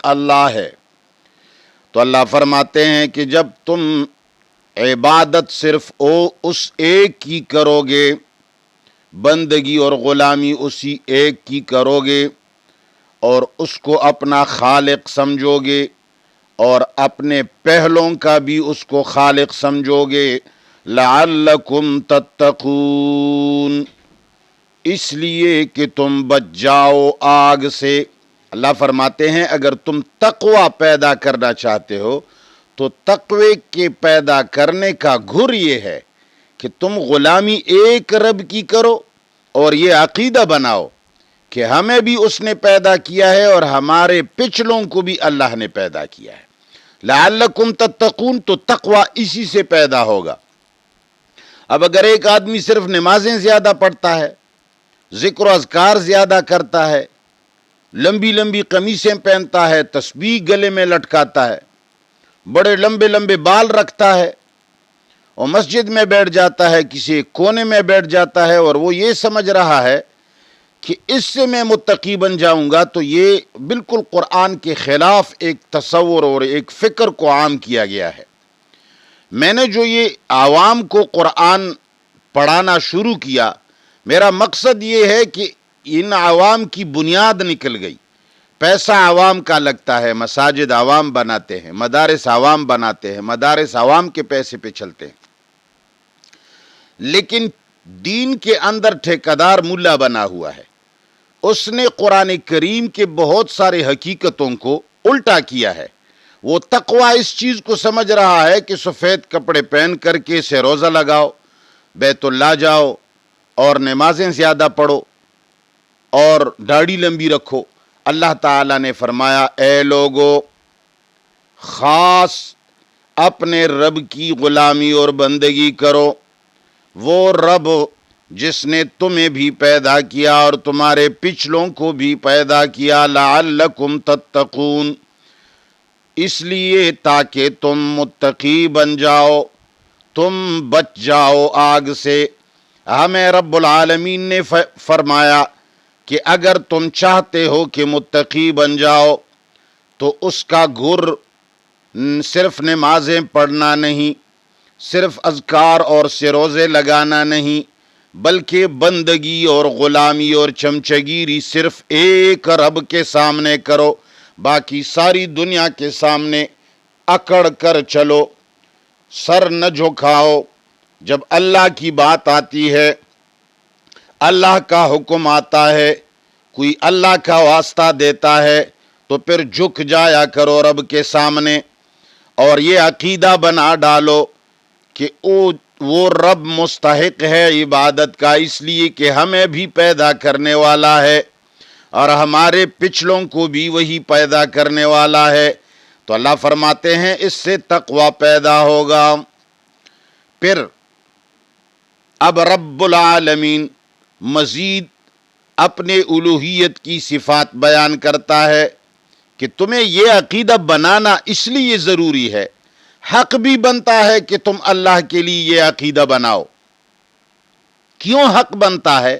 اللہ ہے۔ تو اللہ فرماتے ہیں کہ جب تم عبادت صرف اس ایک کی کرو گے، بندگی اور غلامی اسی ایک کی کرو گے، اور اس کو اپنا خالق سمجھو گے، اور اپنے پہلوں کا بھی اس کو خالق سمجھو گے، لعلکم تتقون، اس لیے کہ تم بچ جاؤ آگ سے۔ اللہ فرماتے ہیں اگر تم تقوی پیدا کرنا چاہتے ہو تو تقوی کے پیدا کرنے کا گھر یہ ہے کہ تم غلامی ایک رب کی کرو اور یہ عقیدہ بناؤ کہ ہمیں بھی اس نے پیدا کیا ہے اور ہمارے پچھلوں کو بھی اللہ نے پیدا کیا ہے۔ لعلکم تتقون، تو تقوی اسی سے پیدا ہوگا۔ اب اگر ایک آدمی صرف نمازیں زیادہ پڑھتا ہے، ذکر و اذکار زیادہ کرتا ہے، لمبی لمبی قمیصیں پہنتا ہے، تسبیح گلے میں لٹکاتا ہے، بڑے لمبے لمبے بال رکھتا ہے اور مسجد میں بیٹھ جاتا ہے، کسی ایک کونے میں بیٹھ جاتا ہے، اور وہ یہ سمجھ رہا ہے کہ اس سے میں متقی بن جاؤں گا، تو یہ بالکل قرآن کے خلاف ایک تصور اور ایک فکر کو عام کیا گیا ہے۔ میں نے جو یہ عوام کو قرآن پڑھانا شروع کیا، میرا مقصد یہ ہے کہ ان عوام کی بنیاد نکل گئی۔ پیسہ عوام کا لگتا ہے، مساجد عوام بناتے ہیں، مدارس عوام بناتے ہیں، مدارس عوام کے پیسے پہ چلتے ہیں، لیکن دین کے اندر ٹھیکیدار ملا بنا ہوا ہے۔ اس نے قرآن کریم کے بہت سارے حقیقتوں کو الٹا کیا ہے۔ وہ تقوی اس چیز کو سمجھ رہا ہے کہ سفید کپڑے پہن کر کے اسے روزہ لگاؤ، بیت اللہ جاؤ اور نمازیں زیادہ پڑھو اور داڑھی لمبی رکھو۔ اللہ تعالیٰ نے فرمایا اے لوگو، خاص اپنے رب کی غلامی اور بندگی کرو، وہ رب جس نے تمہیں بھی پیدا کیا اور تمہارے پچھلوں کو بھی پیدا کیا، لعلکم تتقون، اس لیے تاکہ تم متقی بن جاؤ، تم بچ جاؤ آگ سے۔ ہمیں رب العالمین نے فرمایا کہ اگر تم چاہتے ہو کہ متقی بن جاؤ تو اس کا گھر صرف نمازیں پڑھنا نہیں، صرف اذکار اور روزے لگانا نہیں، بلکہ بندگی اور غلامی اور چمچگیری صرف ایک رب کے سامنے کرو، باقی ساری دنیا کے سامنے اکڑ کر چلو، سر نہ جھکاؤ۔ جب اللہ کی بات آتی ہے، اللہ کا حکم آتا ہے، کوئی اللہ کا واسطہ دیتا ہے، تو پھر جھک جایا کرو رب کے سامنے، اور یہ عقیدہ بنا ڈالو کہ وہ رب مستحق ہے عبادت کا، اس لیے کہ ہمیں بھی پیدا کرنے والا ہے اور ہمارے پچھلوں کو بھی وہی پیدا کرنے والا ہے۔ تو اللہ فرماتے ہیں اس سے تقوی پیدا ہوگا۔ پھر اب رب العالمین مزید اپنے الوہیت کی صفات بیان کرتا ہے کہ تمہیں یہ عقیدہ بنانا اس لیے ضروری ہے، حق بھی بنتا ہے کہ تم اللہ کے لیے یہ عقیدہ بناؤ۔ کیوں حق بنتا ہے؟